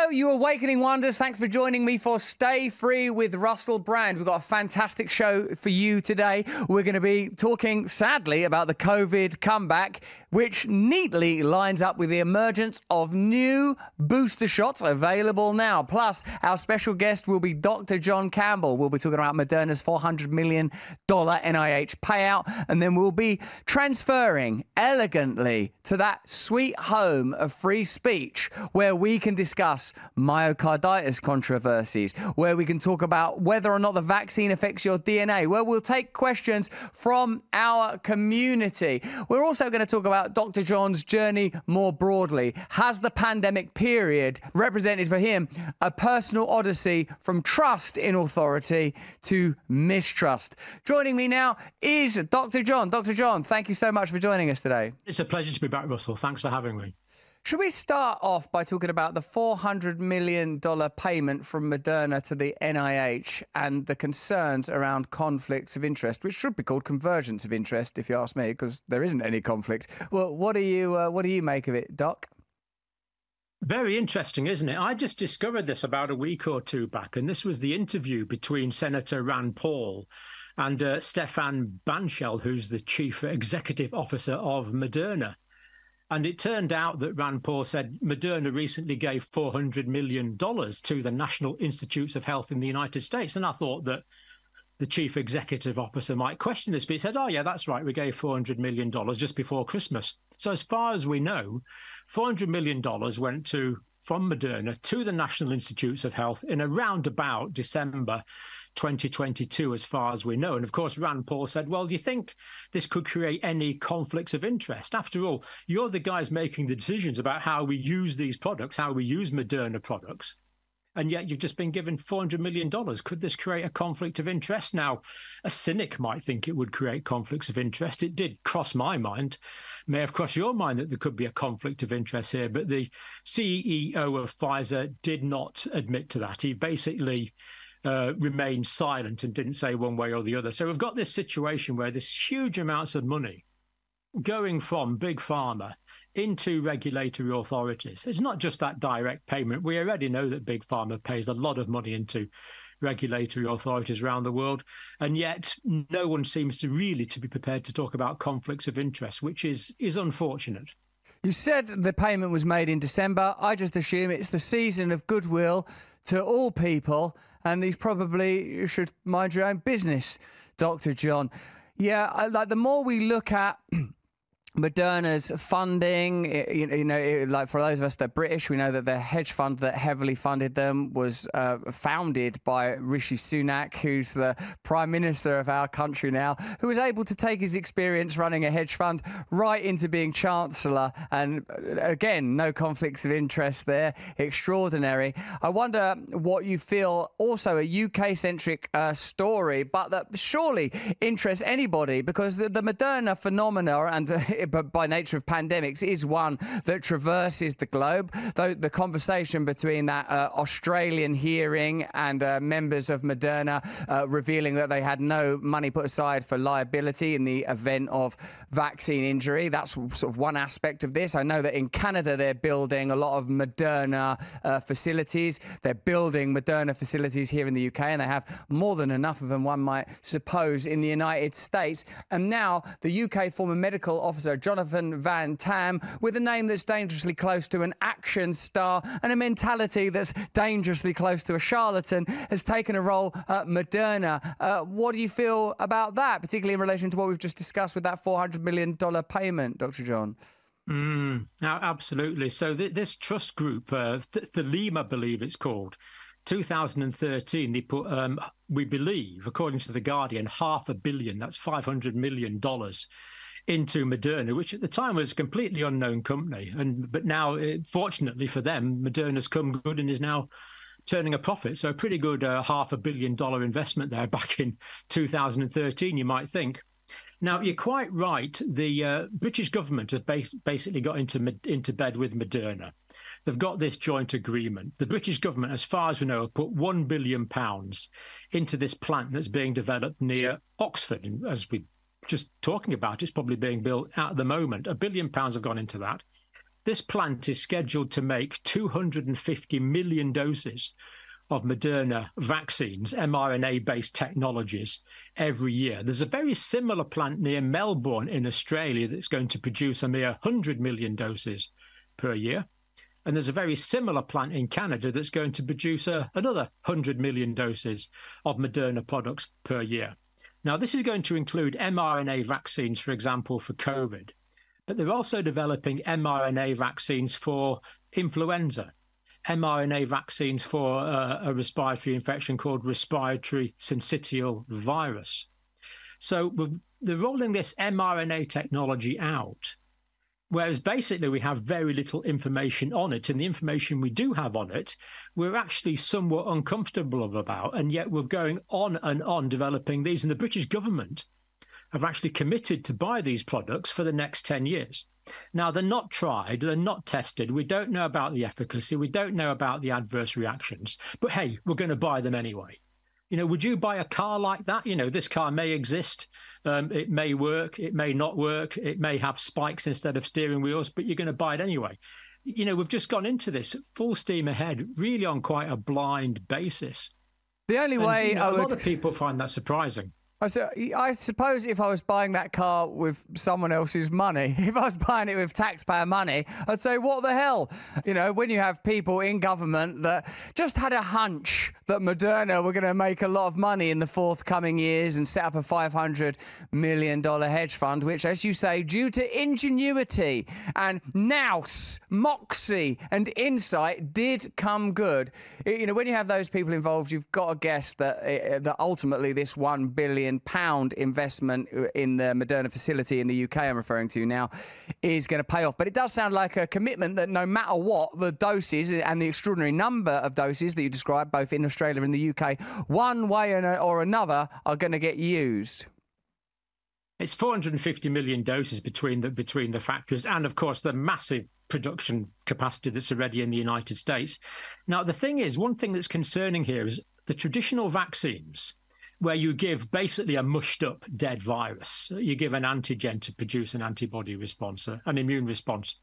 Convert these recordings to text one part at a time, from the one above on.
Hello, you awakening wonders. Thanks for joining me for Stay Free with Russell Brand. We've got a fantastic show for you today. We're going to be talking, sadly, about the COVID comeback, which neatly lines up with the emergence of new booster shots available now. Plus, our special guest will be Dr. John Campbell. We'll be talking about Moderna's $400 million NIH payout, and then we'll be transferring elegantly to that sweet home of free speech where we can discuss myocarditis controversies, where we can talk about whether or not the vaccine affects your DNA, where we'll take questions from our community. We're also going to talk about Dr. John's journey more broadly. Has the pandemic period represented for him a personal odyssey from trust in authority to mistrust? Joining me now is Dr. John. Dr. John, thank you so much for joining us today. It's a pleasure to be back, Russell. Thanks for having me. Should we start off by talking about the $400 million payment from Moderna to the NIH and the concerns around conflicts of interest, which should be called convergence of interest, if you ask me, because there isn't any conflict. Well, what do you make of it, Doc? Very interesting, isn't it? I just discovered this about a week or two back, and this was the interview between Senator Rand Paul and Stefan Bancel, who's the chief executive officer of Moderna. And it turned out that Rand Paul said Moderna recently gave $400 million to the National Institutes of Health in the United States. And I thought that the chief executive officer might question this, but he said, oh, yeah, that's right. We gave $400 million just before Christmas. So as far as we know, $400 million went from Moderna to the National Institutes of Health in around about December 2022, as far as we know. And of course, Rand Paul said, well, do you think this could create any conflicts of interest? After all, you're the guys making the decisions about how we use these products, how we use Moderna products. And yet you've just been given $400 million. Could this create a conflict of interest? Now, a cynic might think it would create conflicts of interest. It did cross my mind, may have crossed your mind that there could be a conflict of interest here. But the CEO of Pfizer did not admit to that. He basically remained silent and didn't say one way or the other. So we've got this situation where there's huge amounts of money going from big pharma into regulatory authorities. It's not just that direct payment. We already know that big pharma pays a lot of money into regulatory authorities around the world, and yet no one seems to really to be prepared to talk about conflicts of interest, which is unfortunate. You said the payment was made in December. I just assume it's the season of goodwill to all people, and these probably should mind your own business, Dr. John. Yeah, like the more we look at Moderna's funding, like for those of us that are British, we know that the hedge fund that heavily funded them was founded by Rishi Sunak, who's the Prime Minister of our country now, who was able to take his experience running a hedge fund right into being Chancellor. And again, no conflicts of interest there. Extraordinary. I wonder what you feel, also a UK-centric story, but that surely interests anybody, because the Moderna phenomena and but by nature of pandemics is one that traverses the globe. Though the conversation between that Australian hearing and members of Moderna revealing that they had no money put aside for liability in the event of vaccine injury, that's sort of one aspect of this. I know that in Canada they're building a lot of Moderna facilities. They're building Moderna facilities here in the UK, and they have more than enough of them, one might suppose, in the United States. And now the UK former medical officer Jonathan Van Tam, with a name that's dangerously close to an action star and a mentality that's dangerously close to a charlatan, has taken a role at Moderna. What do you feel about that, particularly in relation to what we've just discussed with that $400 million payment, Dr. John? Absolutely. So this trust group, Theleme, I believe it's called, 2013, they put, we believe, according to The Guardian, $500 million, that's $500 million, into Moderna, which at the time was a completely unknown company. But now, fortunately for them, Moderna's come good and is now turning a profit. So a pretty good $500 million investment there back in 2013, you might think. Now, you're quite right. The British government has basically got into bed with Moderna. They've got this joint agreement. The British government, as far as we know, have put £1 billion into this plant that's being developed near Oxford. And as we just talking about, it's probably being built at the moment. £1 billion have gone into that. this plant is scheduled to make 250 million doses of Moderna vaccines, mRNA-based technologies, every year. There's a very similar plant near Melbourne in Australia that's going to produce a mere 100 million doses per year. And there's a very similar plant in Canada that's going to produce another 100 million doses of Moderna products per year. Now, this is going to include mRNA vaccines, for example, for COVID, but they're also developing mRNA vaccines for influenza, mRNA vaccines for a respiratory infection called respiratory syncytial virus. So they're rolling this mRNA technology out, whereas basically we have very little information on it, and the information we do have on it, we're actually somewhat uncomfortable about, and yet we're going on and on developing these, and the British government have actually committed to buy these products for the next 10 years. Now, they're not tried, they're not tested, we don't know about the efficacy, we don't know about the adverse reactions, but hey, we're going to buy them anyway. You know, would you buy a car like that? You know, this car may exist, it may work, it may not work, it may have spikes instead of steering wheels, but you're going to buy it anyway. You know, we've just gone into this full steam ahead, really on quite a blind basis. The only way a lot of people find that surprising. I suppose if I was buying that car with someone else's money, if I was buying it with taxpayer money, I'd say, what the hell? You know, when you have people in government that just had a hunch that Moderna were going to make a lot of money in the forthcoming years and set up a $500 million hedge fund, which, as you say, due to ingenuity and nous, moxie and insight, did come good. You know, when you have those people involved, you've got to guess that ultimately this £1 billion investment in the Moderna facility in the UK I'm referring to now is going to pay off. But it does sound like a commitment that no matter what, the doses and the extraordinary number of doses that you described, both in Australia and the UK, one way or another are going to get used. It's 450 million doses between the factories, and of course the massive production capacity that's already in the United States. Now, the thing is, one thing that's concerning here is the traditional vaccines, where you give basically a mushed up dead virus. You give an antigen to produce an antibody response, an immune response.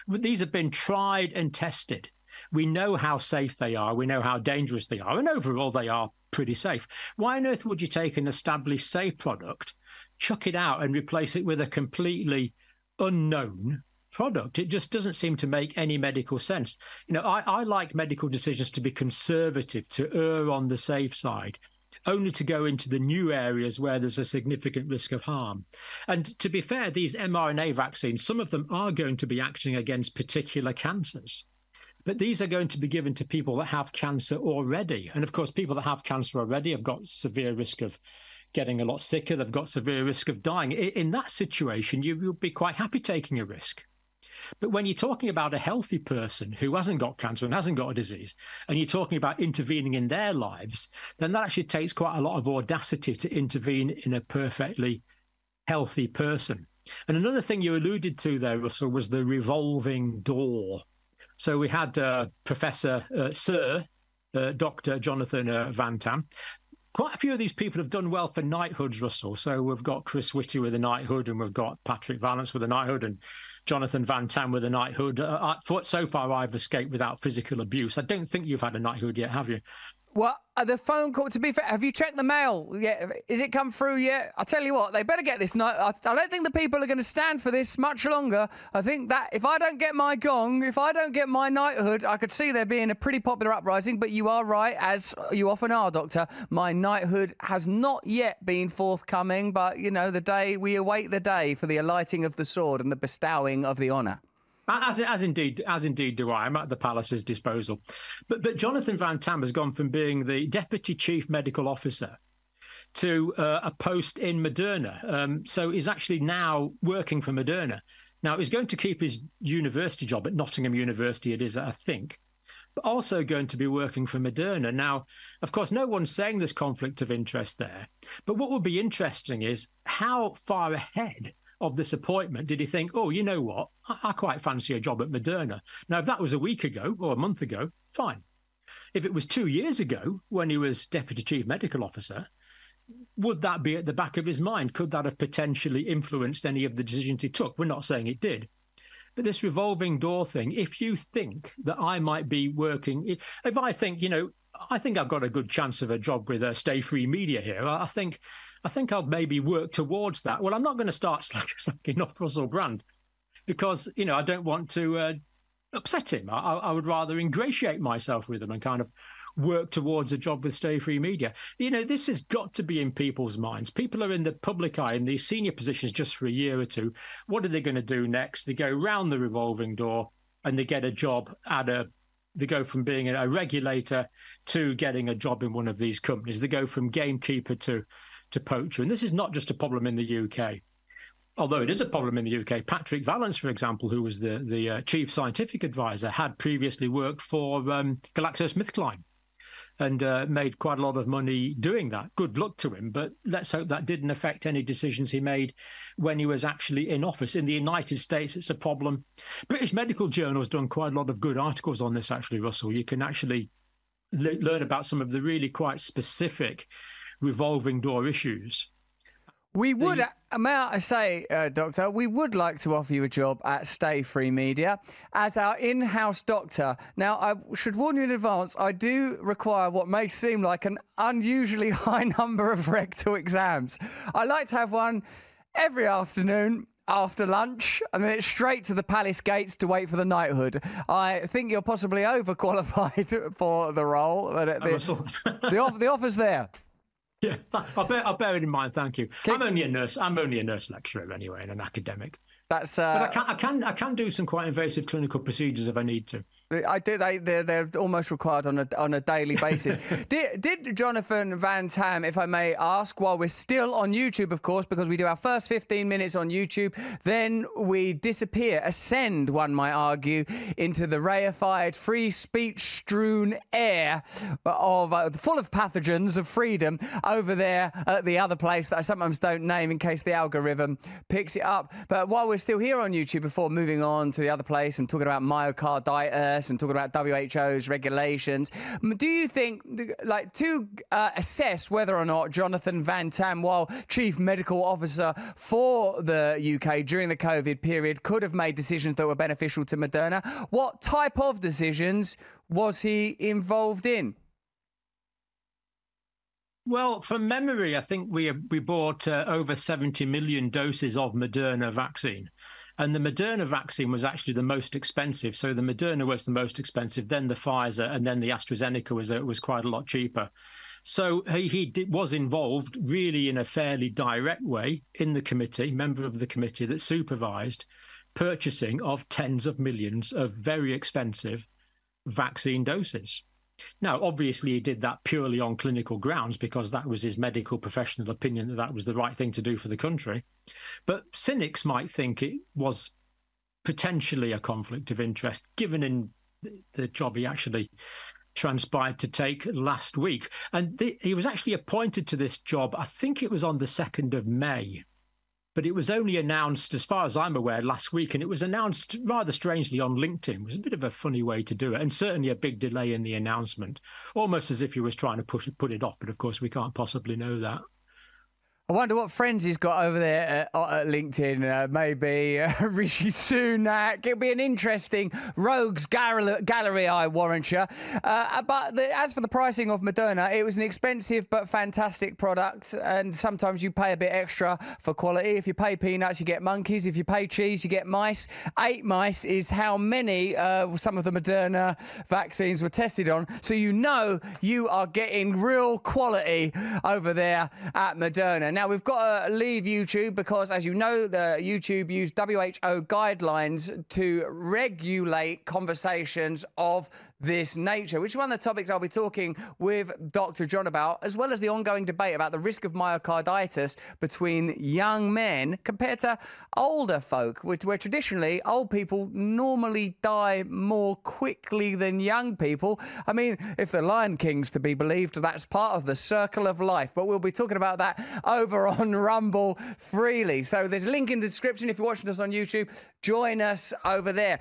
But these have been tried and tested. We know how safe they are. We know how dangerous they are. And overall, they are pretty safe. Why on earth would you take an established safe product, chuck it out and replace it with a completely unknown product? It just doesn't seem to make any medical sense. You know, I like medical decisions to be conservative, to err on the safe side, only to go into the new areas where there's a significant risk of harm. And to be fair, these mRNA vaccines, some of them are going to be acting against particular cancers. But these are going to be given to people that have cancer already. And of course, people that have cancer already have got severe risk of getting a lot sicker. They've got severe risk of dying. In that situation, you'll be quite happy taking a risk. But when you're talking about a healthy person who hasn't got cancer and hasn't got a disease, and you're talking about intervening in their lives, then that actually takes quite a lot of audacity to intervene in a perfectly healthy person. And another thing you alluded to there, Russell, was the revolving door. So we had Professor Sir Dr. Jonathan Van Tam. Quite a few of these people have done well for knighthoods, Russell. So we've got Chris Whitty with a knighthood, and we've got Patrick Vallance with a knighthood, and Jonathan Van Tam with a knighthood. So far, I've escaped without physical abuse. I don't think you've had a knighthood yet, have you? Well, the phone call, to be fair, have you checked the mail yet? Is it come through yet? I'll tell you what, they better get this. I don't think the people are going to stand for this much longer. I think that if I don't get my gong, if I don't get my knighthood, I could see there being a pretty popular uprising. But you are right, as you often are, Doctor. My knighthood has not yet been forthcoming. But, you know, we await the day for the alighting of the sword and the bestowing of the honour. As indeed do I. I'm at the palace's disposal. But Jonathan Van Tam has gone from being the Deputy Chief Medical Officer to a post in Moderna. So he's actually now working for Moderna. Now, he's going to keep his university job at Nottingham University, it is, I think, but also going to be working for Moderna. Now, of course, no one's saying there's conflict of interest there. But what would be interesting is how far ahead of this appointment did he think, oh, you know what, I quite fancy a job at Moderna. Now, if that was a week ago or a month ago, fine. If it was 2 years ago when he was Deputy Chief Medical Officer, would that be at the back of his mind? Could that have potentially influenced any of the decisions he took? We're not saying it did. But this revolving door thing, if you think that I might be working, if I think, I think I've got a good chance of a job with Stay Free Media here, I think I'll maybe work towards that. Well, I'm not going to start slacking off Russell Brand because, I don't want to upset him. I would rather ingratiate myself with him and kind of work towards a job with Stay Free Media. This has got to be in people's minds. People are in the public eye in these senior positions just for a year or two. What are they going to do next? They go round the revolving door and they get a job they go from being a regulator to getting a job in one of these companies. They go from gamekeeper to poacher. And this is not just a problem in the UK. Although it is a problem in the UK, Patrick Vallance, for example, who was the chief scientific advisor, had previously worked for GlaxoSmithKline and made quite a lot of money doing that. Good luck to him, but let's hope that didn't affect any decisions he made when he was actually in office. In the United States, it's a problem. British Medical Journal has done quite a lot of good articles on this, actually, Russell. You can actually learn about some of the really quite specific revolving door issues. We would, may I say, Doctor, we would like to offer you a job at Stay Free Media as our in-house doctor. Now, I should warn you in advance, I do require what may seem like an unusually high number of rectal exams. I like to have one every afternoon after lunch, and then it's straight to the palace gates to wait for the knighthood. I think you're possibly overqualified for the role, but the offer's there. Yeah, I'll bear it in mind. Thank you. I'm only a nurse. I'm only a nurse lecturer anyway, and an academic. But I can do some quite invasive clinical procedures if I need to. I do. They're almost required on a daily basis. Did Jonathan Van Tam, if I may ask, while we're still on YouTube, of course, because we do our first 15 minutes on YouTube, then we ascend, one might argue, into the reified, free speech-strewn air of full of pathogens of freedom over there at the other place that I sometimes don't name in case the algorithm picks it up. But while we're still here on YouTube, before moving on to the other place and talking about myocarditis and talking about WHO's regulations, do you think, like, to assess whether or not Jonathan Van Tam, while Chief Medical Officer for the UK during the COVID period, could have made decisions that were beneficial to Moderna, what type of decisions was he involved in? Well, from memory, I think we bought over 70 million doses of Moderna vaccine. And the Moderna vaccine was actually the most expensive. So the Moderna was the most expensive, then the Pfizer, and then the AstraZeneca was quite a lot cheaper. So he was involved really in a fairly direct way in the committee, member of the committee that supervised purchasing of tens of millions of very expensive vaccine doses. Now, obviously, he did that purely on clinical grounds because that was his medical professional opinion that was the right thing to do for the country. But cynics might think it was potentially a conflict of interest, given in the job he actually transpired to take last week. And he was actually appointed to this job, I think it was on the 2nd of May. But it was only announced, as far as I'm aware, last week, and it was announced rather strangely on LinkedIn. It was a bit of a funny way to do it, and certainly a big delay in the announcement, almost as if he was trying to put it off. But of course, we can't possibly know that. I wonder what friends he's got over there at LinkedIn. Maybe Rishi Sunak. It'll be an interesting rogues gallery, I warrant you. But as for the pricing of Moderna, it was an expensive but fantastic product. And sometimes you pay a bit extra for quality. If you pay peanuts, you get monkeys. If you pay cheese, you get mice. 8 mice is how many some of the Moderna vaccines were tested on. So you know you are getting real quality over there at Moderna. Now, we've got to leave YouTube because, as you know, the YouTube used WHO guidelines to regulate conversations of this nature, which is one of the topics I'll be talking with Dr. John about, as well as the ongoing debate about the risk of myocarditis between young men compared to older folk, where traditionally old people normally die more quickly than young people. I mean, if the Lion King's to be believed, that's part of the circle of life. But we'll be talking about that over on Rumble freely. So there's a link in the description if you're watching us on YouTube. Join us over there.